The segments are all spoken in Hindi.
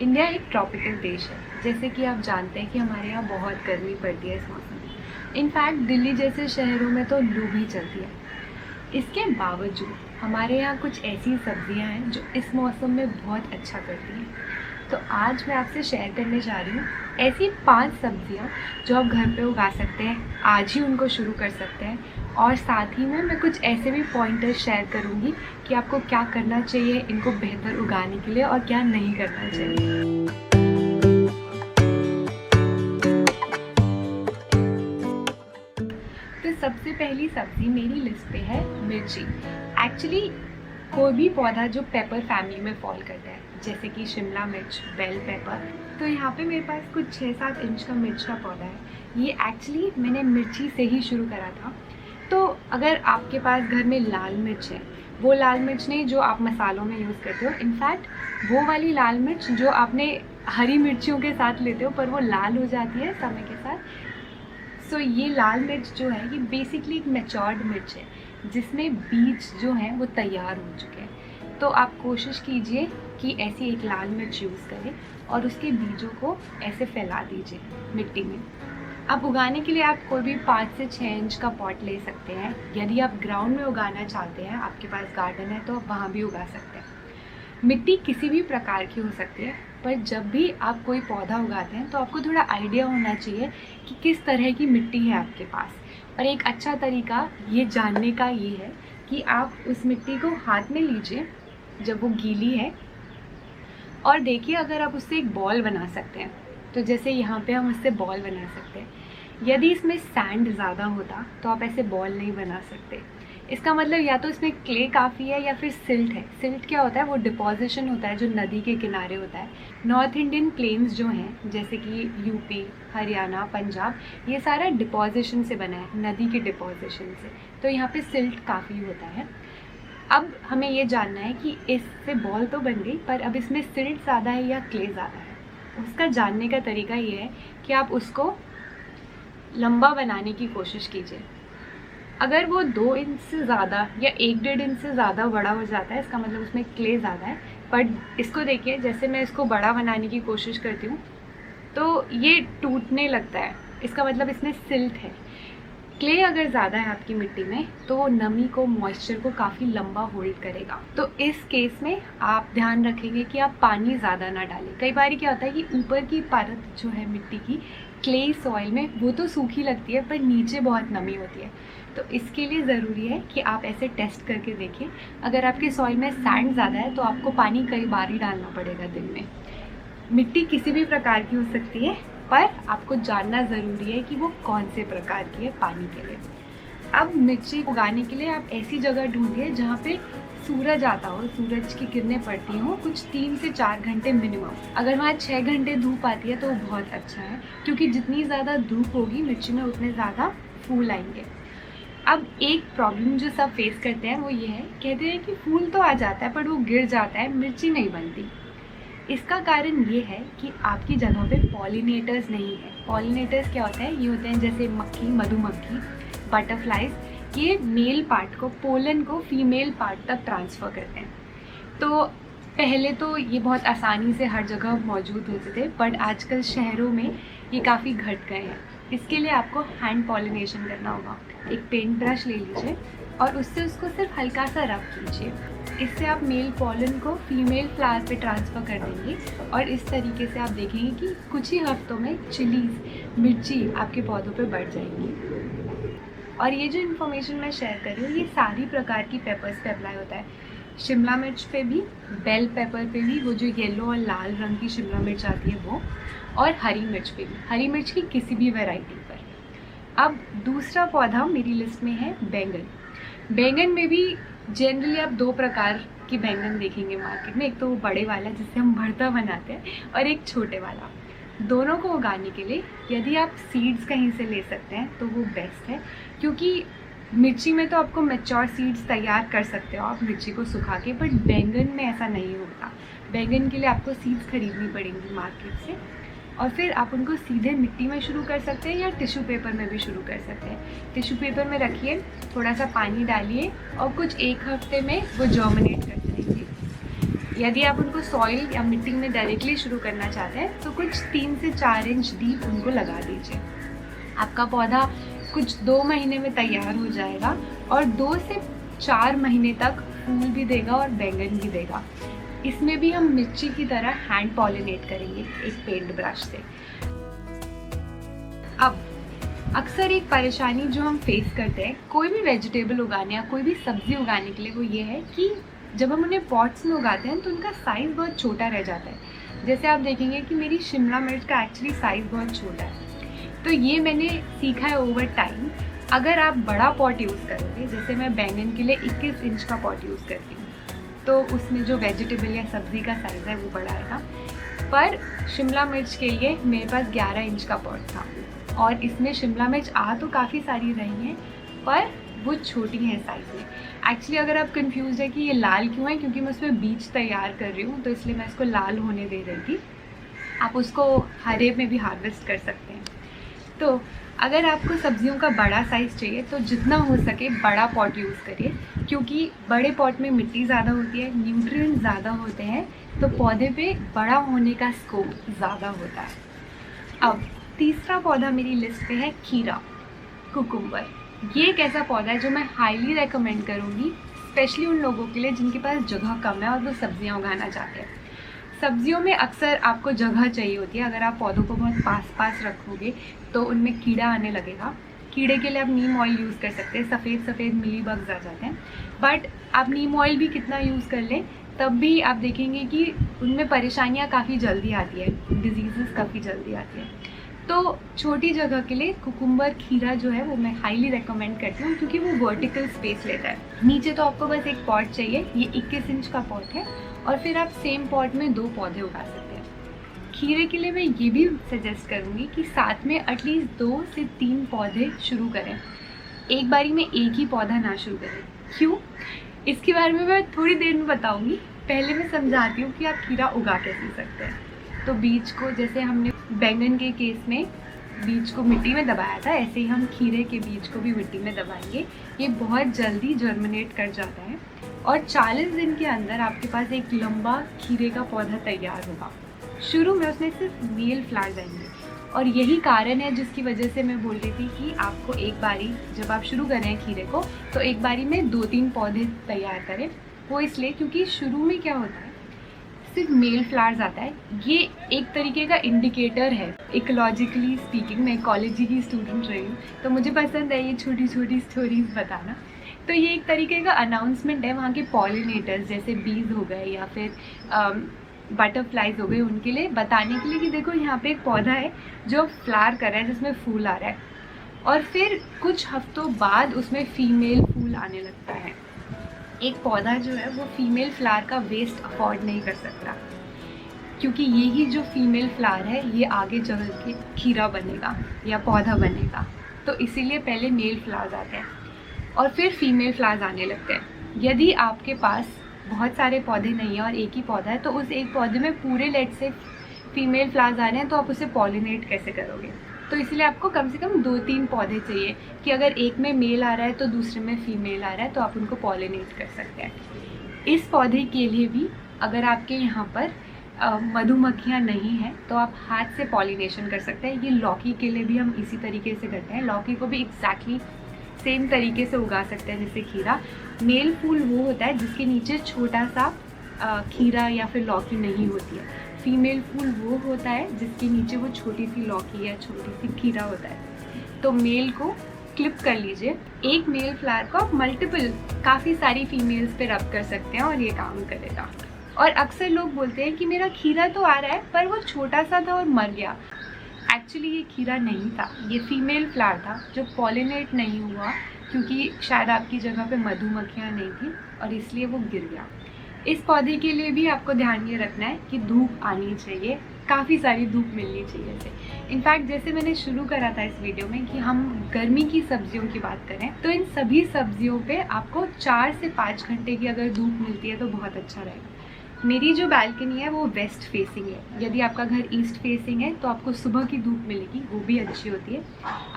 इंडिया एक ट्रॉपिकल देश है। जैसे कि आप जानते हैं कि हमारे यहाँ बहुत गर्मी पड़ती है इस मौसम में। इनफैक्ट दिल्ली जैसे शहरों में तो लू भी चलती है। इसके बावजूद हमारे यहाँ कुछ ऐसी सब्जियाँ हैं जो इस मौसम में बहुत अच्छा करती हैं। तो आज मैं आपसे शेयर करने जा रही हूँ ऐसी 5 सब्जियाँ जो आप घर पे उगा सकते हैं, आज ही उनको शुरू कर सकते हैं। और साथ ही में मैं कुछ ऐसे भी पॉइंटर्स शेयर करूँगी कि आपको क्या करना चाहिए इनको बेहतर उगाने के लिए और क्या नहीं करना चाहिए। तो सबसे पहली सब्ज़ी मेरी लिस्ट पे है मिर्ची। एक्चुअली कोई भी पौधा जो पेपर फैमिली में फॉल करता है, जैसे कि शिमला मिर्च, बेल पेपर। तो यहाँ पे मेरे पास कुछ 6-7 इंच का मिर्च का पौधा है। ये एक्चुअली मैंने मिर्ची से ही शुरू करा था। तो अगर आपके पास घर में लाल मिर्च है, वो लाल मिर्च नहीं जो आप मसालों में यूज़ करते हो, इनफैक्ट वो वाली लाल मिर्च जो आपने हरी मिर्चियों के साथ लेते हो पर वो लाल हो जाती है समय के साथ। सो ये लाल मिर्च जो है ये बेसिकली एक मैच्योर्ड मिर्च है जिसमें बीज जो हैं वो तैयार हो चुके हैं। तो आप कोशिश कीजिए कि ऐसी एक लाल मिर्च यूज़ करें और उसके बीजों को ऐसे फैला दीजिए मिट्टी में। अब उगाने के लिए आप कोई भी 5 से 6 इंच का पॉट ले सकते हैं। यदि आप ग्राउंड में उगाना चाहते हैं, आपके पास गार्डन है, तो आप वहाँ भी उगा सकते हैं। मिट्टी किसी भी प्रकार की हो सकती है, पर जब भी आप कोई पौधा उगाते हैं तो आपको थोड़ा आइडिया होना चाहिए कि किस तरह की मिट्टी है आपके पास। और एक अच्छा तरीका ये जानने का ये है कि आप उस मिट्टी को हाथ में लीजिए जब वो गीली है और देखिए अगर आप उससे एक बॉल बना सकते हैं। तो जैसे यहाँ पे हम उससे बॉल बना सकते हैं। यदि इसमें सैंड ज़्यादा होता तो आप ऐसे बॉल नहीं बना सकते। इसका मतलब या तो इसमें क्ले काफ़ी है या फिर सिल्ट है। सिल्ट क्या होता है? वो डिपॉजिशन होता है जो नदी के किनारे होता है। नॉर्थ इंडियन प्लेन्स जो हैं जैसे कि यूपी, हरियाणा, पंजाब, ये सारा डिपॉजिशन से बना है, नदी के डिपॉजिशन से। तो यहाँ पे सिल्ट काफ़ी होता है। अब हमें ये जानना है कि इससे बॉल तो बन गई, पर अब इसमें सिल्ट ज़्यादा है या क्ले ज़्यादा है। उसका जानने का तरीका ये है कि आप उसको लंबा बनाने की कोशिश कीजिए। अगर वो 2 इंच से ज़्यादा या 1-1.5 इंच से ज़्यादा बड़ा हो जाता है, इसका मतलब उसमें क्ले ज़्यादा है। बट इसको देखिए, जैसे मैं इसको बड़ा बनाने की कोशिश करती हूँ तो ये टूटने लगता है, इसका मतलब इसमें सिल्ट है। क्ले अगर ज़्यादा है आपकी मिट्टी में तो वो नमी को, मॉइस्चर को काफ़ी लंबा होल्ड करेगा। तो इस केस में आप ध्यान रखेंगे कि आप पानी ज़्यादा ना डालें। कई बार क्या होता है कि ऊपर की परत जो है मिट्टी की, क्ले सॉइल में, वो तो सूखी लगती है पर नीचे बहुत नमी होती है। तो इसके लिए ज़रूरी है कि आप ऐसे टेस्ट करके देखें। अगर आपके सॉइल में सैंड ज़्यादा है तो आपको पानी कई बार ही डालना पड़ेगा दिन में। मिट्टी किसी भी प्रकार की हो सकती है, पर आपको जानना ज़रूरी है कि वो कौन से प्रकार की है पानी के लिए। अब मिर्ची उगाने के लिए आप ऐसी जगह ढूंढिए जहाँ पे सूरज आता हो, सूरज की किरणें पड़ती हों, कुछ 3 से 4 घंटे मिनिमम। अगर वहाँ 6 घंटे धूप आती है तो वो बहुत अच्छा है, क्योंकि जितनी ज़्यादा धूप होगी मिर्ची में उतने ज़्यादा फूल आएंगे। अब एक प्रॉब्लम जो सब फेस करते हैं वो ये है, कहते हैं कि फूल तो आ जाता है पर वो गिर जाता है, मिर्ची नहीं बनती। इसका कारण ये है कि आपकी जगह पे पॉलिनेटर्स नहीं है। पॉलिनेटर्स क्या होते हैं? ये होते हैं जैसे मक्खी, मधुमक्खी, बटरफ्लाइज। ये मेल पार्ट को, पोलन को फीमेल पार्ट तक ट्रांसफ़र करते हैं। तो पहले तो ये बहुत आसानी से हर जगह मौजूद होते थे, बट आजकल शहरों में ये काफ़ी घट गए हैं। इसके लिए आपको हैंड पॉलिनेशन करना होगा। एक पेंट ब्रश ले लीजिए और उससे उसको सिर्फ हल्का सा रब कीजिए। इससे आप मेल पॉलन को फीमेल फ्लावर पे ट्रांसफ़र कर देंगे और इस तरीके से आप देखेंगे कि कुछ ही हफ्तों में चिलीज, मिर्ची आपके पौधों पे बढ़ जाएंगी। और ये जो इन्फॉर्मेशन मैं शेयर कर रही हूँ ये सारी प्रकार की पेपर्स पे अप्लाई होता है। शिमला मिर्च पे भी, बेल पेपर पे भी, वो जो येलो और लाल रंग की शिमला मिर्च आती है वो, और हरी मिर्च पे भी, हरी मिर्च की किसी भी वैरायटी पर। अब दूसरा पौधा मेरी लिस्ट में है बैंगन। बैंगन में भी जनरली आप 2 प्रकार की बैंगन देखेंगे मार्केट में। एक तो वो बड़े वाला जिससे हम भरता बनाते हैं, और एक छोटे वाला। दोनों को उगाने के लिए यदि आप सीड्स कहीं से ले सकते हैं तो वो बेस्ट है, क्योंकि मिर्ची में तो आपको मैच्योर सीड्स तैयार कर सकते हो आप मिर्ची को सुखा के, बट बैंगन में ऐसा नहीं होता। बैंगन के लिए आपको सीड्स खरीदनी पड़ेंगी मार्केट से, और फिर आप उनको सीधे मिट्टी में शुरू कर सकते हैं या टिश्यू पेपर में भी शुरू कर सकते हैं। टिश्यू पेपर में रखिए, थोड़ा सा पानी डालिए और कुछ 1 हफ्ते में वो जर्मिनेट कर जाएंगे। यदि आप उनको सॉइल या मिट्टी में डायरेक्टली शुरू करना चाहते हैं तो कुछ 3 से 4 इंच डीप उनको लगा दीजिए। आपका पौधा कुछ 2 महीने में तैयार हो जाएगा और 2 से 4 महीने तक फूल भी देगा और बैंगन भी देगा। इसमें भी हम मिर्ची की तरह हैंड पॉलिनेट करेंगे एक पेंट ब्रश से। अब अक्सर एक परेशानी जो हम फेस करते हैं कोई भी वेजिटेबल उगाने या कोई भी सब्जी उगाने के लिए, वो ये है कि जब हम उन्हें पॉट्स में उगाते हैं तो उनका साइज़ बहुत छोटा रह जाता है। जैसे आप देखेंगे कि मेरी शिमला मिर्च का एक्चुअली साइज़ बहुत छोटा है। तो ये मैंने सीखा है ओवर टाइम। अगर आप बड़ा पॉट यूज़ करोगे, जैसे मैं बैंगन के लिए 21 इंच का पॉट यूज़ करती हूँ, तो उसमें जो वेजिटेबल या सब्ज़ी का साइज़ है वो बड़ा आएगा। पर शिमला मिर्च के लिए मेरे पास 11 इंच का पॉट था और इसमें शिमला मिर्च आ तो काफ़ी सारी रही हैं पर वो छोटी हैं साइज़ में। एक्चुअली अगर आप कंफ्यूज है कि ये लाल क्यों है, क्योंकि मैं उसमें बीज तैयार कर रही हूँ तो इसलिए मैं इसको लाल होने दे रही थी। आप उसको हरे में भी हार्वेस्ट कर सकते हैं। तो अगर आपको सब्जियों का बड़ा साइज़ चाहिए तो जितना हो सके बड़ा पॉट यूज़ करिए, क्योंकि बड़े पॉट में मिट्टी ज़्यादा होती है, न्यूट्रिएंट ज़्यादा होते हैं, तो पौधे पे बड़ा होने का स्कोप ज़्यादा होता है। अब तीसरा पौधा मेरी लिस्ट पे है खीरा, कुकुम्बर। ये एक ऐसा पौधा है जो मैं हाईली रेकमेंड करूँगी, स्पेशली उन लोगों के लिए जिनके पास जगह कम है और वो सब्जियाँ उगाना चाहते हैं। सब्जियों में अक्सर आपको जगह चाहिए होती है। अगर आप पौधों को बहुत पास रखोगे तो उनमें कीड़ा आने लगेगा। कीड़े के लिए आप नीम ऑयल यूज़ कर सकते हैं, सफ़ेद मिली बग्स आ जाते हैं। बट आप नीम ऑयल भी कितना यूज़ कर लें तब भी आप देखेंगे कि उनमें परेशानियाँ काफ़ी जल्दी आती है, डिजीज़ काफ़ी जल्दी आती है। तो छोटी जगह के लिए कुकुम्बर खीरा जो है वो मैं हाईली रेकमेंड करती हूँ, क्योंकि वो वर्टिकल स्पेस लेता है। नीचे तो आपको बस एक पॉट चाहिए, ये 21 इंच का पॉट है, और फिर आप सेम पॉट में 2 पौधे उगा सकते हैं। खीरे के लिए मैं ये भी सजेस्ट करूँगी कि साथ में एटलीस्ट 2 से 3 पौधे शुरू करें, एक बारी में एक ही पौधा ना शुरू करें। क्यों? इसके बारे में मैं थोड़ी देर में बताऊँगी। पहले मैं समझाती हूँ कि आप खीरा उगा कैसे सकते हैं। तो बीज को, जैसे हमने बैंगन के केस में बीज को मिट्टी में दबाया था, ऐसे ही हम खीरे के बीज को भी मिट्टी में दबाएंगे। ये बहुत जल्दी जर्मिनेट कर जाता है और 40 दिन के अंदर आपके पास एक लंबा खीरे का पौधा तैयार होगा। शुरू में उसमें सिर्फ मेल फ्लावर्स आएंगे और यही कारण है जिसकी वजह से मैं बोल रही थी कि आपको एक बारी, जब आप शुरू करें खीरे को, तो एक बारी में 2-3 पौधे तैयार करें। वो इसलिए क्योंकि शुरू में क्या होता है, सिर्फ मेल फ्लावर्स आता है। ये एक तरीके का इंडिकेटर है। इकोलॉजिकली स्पीकिंग, मैं इकोलॉजी की स्टूडेंट रही हूँ तो मुझे पसंद है ये छोटी छोटी स्टोरीज बताना। तो ये एक तरीके का अनाउंसमेंट है वहाँ के पॉलिनेटर्स, जैसे बीज हो गए या फिर बटरफ्लाइज हो गए, उनके लिए बताने के लिए कि देखो यहाँ पे एक पौधा है जो फ्लावर कर रहा है, जिसमें फूल आ रहा है। और फिर कुछ हफ्तों बाद उसमें फीमेल फूल आने लगता है। एक पौधा जो है वो फीमेल फ्लावर का वेस्ट अफोर्ड नहीं कर सकता, क्योंकि यही जो फीमेल फ्लावर है ये आगे चल के खीरा बनेगा या पौधा बनेगा। तो इसीलिए पहले मेल फ्लावर्स आते हैं और फिर फीमेल फ्लावर्स आने लगते हैं। यदि आपके पास बहुत सारे पौधे नहीं है और एक ही पौधा है, तो उस एक पौधे में पूरे लेट से फीमेल फ्लावर्स आ रहे हैं, तो आप उसे पॉलिनेट कैसे करोगे? तो इसलिए आपको कम से कम 2-3 पौधे चाहिए कि अगर एक में मेल आ रहा है तो दूसरे में फीमेल आ रहा है, तो आप उनको पॉलिनेट कर सकते हैं। इस पौधे के लिए भी अगर आपके यहाँ पर मधुमक्खियाँ नहीं हैं तो आप हाथ से पॉलिनेशन कर सकते हैं। ये लौकी के लिए भी हम इसी तरीके से करते हैं। लौकी को भी एग्जैक्टली सेम तरीके से उगा सकते हैं जैसे खीरा। मेल फूल वो होता है जिसके नीचे छोटा सा खीरा या फिर लौकी नहीं होती है। फीमेल फूल वो होता है जिसके नीचे वो छोटी सी लौकी या छोटी सी खीरा होता है। तो मेल को क्लिप कर लीजिए। एक मेल फ्लावर को आप काफ़ी सारी फीमेल्स पे रब कर सकते हैं और ये काम करेगा। और अक्सर लोग बोलते हैं कि मेरा खीरा तो आ रहा है पर वो छोटा सा था और मर गया। एक्चुअली ये खीरा नहीं था, ये फीमेल फ्लावर था जो पॉलिनेट नहीं हुआ, क्योंकि शायद आपकी जगह पे मधुमक्खियाँ नहीं थी और इसलिए वो गिर गया। इस पौधे के लिए भी आपको ध्यान ये रखना है कि धूप आनी चाहिए, काफ़ी सारी धूप मिलनी चाहिए इसे। इनफैक्ट जैसे मैंने शुरू करा था इस वीडियो में कि हम गर्मी की सब्जियों की बात करें, तो इन सभी सब्जियों पे आपको 4 से 5 घंटे की अगर धूप मिलती है तो बहुत अच्छा रहेगा। मेरी जो बालकनी है वो वेस्ट फेसिंग है। यदि आपका घर ईस्ट फेसिंग है तो आपको सुबह की धूप मिलेगी, वो भी अच्छी होती है।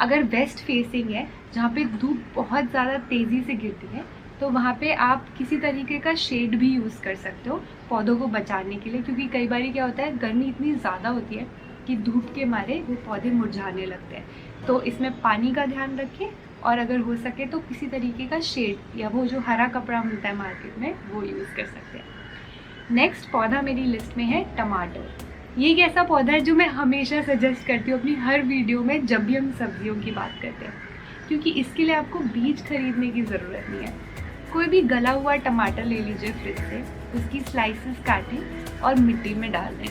अगर वेस्ट फेसिंग है जहाँ पे धूप बहुत ज़्यादा तेज़ी से गिरती है तो वहाँ पे आप किसी तरीके का शेड भी यूज़ कर सकते हो पौधों को बचाने के लिए, क्योंकि कई बार क्या होता है गर्मी इतनी ज़्यादा होती है कि धूप के मारे वो पौधे मुरझाने लगते हैं। तो इसमें पानी का ध्यान रखें और अगर हो सके तो किसी तरीके का शेड या वो जो हरा कपड़ा मिलता है मार्केट में वो यूज़ कर सकते हैं। नेक्स्ट पौधा मेरी लिस्ट में है टमाटर। ये एक ऐसा पौधा है जो मैं हमेशा सजेस्ट करती हूँ अपनी हर वीडियो में जब भी हम सब्जियों की बात करते हैं, क्योंकि इसके लिए आपको बीज खरीदने की ज़रूरत नहीं है। कोई भी गला हुआ टमाटर ले लीजिए फ्रिज से, उसकी स्लाइसेस काटें और मिट्टी में डाल दें।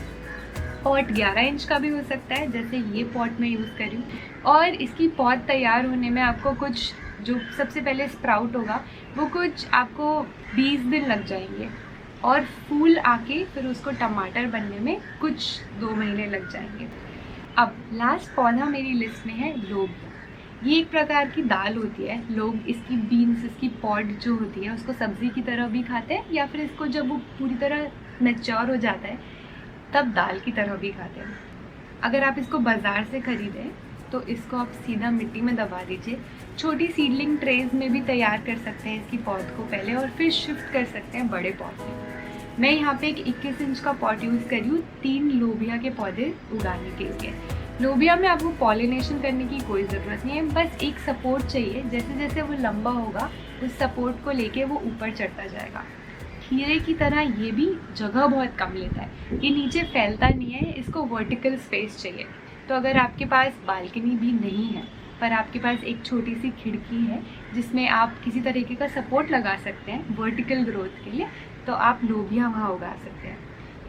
पॉट 11 इंच का भी हो सकता है, जैसे ये पॉट मैं यूज़ कर रही हूँ। और इसकी पॉट तैयार होने में आपको कुछ जो सबसे पहले स्प्राउट होगा वो कुछ आपको 20 दिन लग जाएंगे और फूल आके फिर उसको टमाटर बनने में कुछ 2 महीने लग जाएंगे। अब लास्ट पौधा मेरी लिस्ट में है लोबिया। ये एक प्रकार की दाल होती है। लोग इसकी बीन्स, इसकी पॉड जो होती है उसको सब्ज़ी की तरह भी खाते हैं या फिर इसको जब वो पूरी तरह मैच्योर हो जाता है तब दाल की तरह भी खाते हैं। अगर आप इसको बाज़ार से ख़रीदें तो इसको आप सीधा मिट्टी में दबा दीजिए। छोटी सीडलिंग ट्रेज में भी तैयार कर सकते हैं इसकी पौध को पहले और फिर शिफ्ट कर सकते हैं बड़े पौध में। मैं यहाँ पे एक 21 इंच का पॉट यूज़ कर रही हूँ 3 लोबिया के पौधे उगाने के लिए। लोबिया में आपको पॉलिनेशन करने की कोई ज़रूरत नहीं है, बस एक सपोर्ट चाहिए। जैसे जैसे वो लंबा होगा उस सपोर्ट को लेके वो ऊपर चढ़ता जाएगा। खीरे की तरह ये भी जगह बहुत कम लेता है, ये नीचे फैलता नहीं है, इसको वर्टिकल स्पेस चाहिए। तो अगर आपके पास बालकनी भी नहीं है पर आपके पास एक छोटी सी खिड़की है जिसमें आप किसी तरीके का सपोर्ट लगा सकते हैं वर्टिकल ग्रोथ के लिए, तो आप लोबिया वहाँ उगा सकते हैं।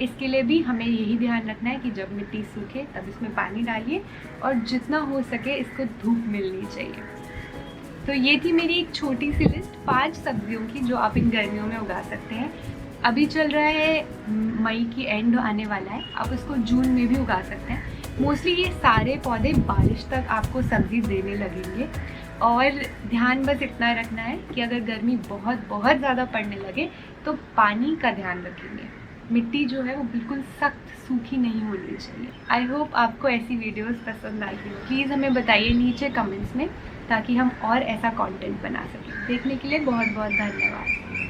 इसके लिए भी हमें यही ध्यान रखना है कि जब मिट्टी सूखे तब इसमें पानी डालिए और जितना हो सके इसको धूप मिलनी चाहिए। तो ये थी मेरी एक छोटी सी लिस्ट 5 सब्जियों की जो आप इन गर्मियों में उगा सकते हैं। अभी चल रहा है मई की एंड आने वाला है, आप इसको जून में भी उगा सकते हैं। मोस्टली ये सारे पौधे बारिश तक आपको सब्जी देने लगेंगे और ध्यान बस इतना रखना है कि अगर गर्मी बहुत बहुत ज़्यादा पड़ने लगे तो पानी का ध्यान रखेंगे। मिट्टी जो है वो बिल्कुल सख्त सूखी नहीं होनी चाहिए। आई होप आपको ऐसी वीडियोस पसंद आई हो। प्लीज़ हमें बताइए नीचे कमेंट्स में ताकि हम और ऐसा कंटेंट बना सकें। देखने के लिए बहुत बहुत धन्यवाद।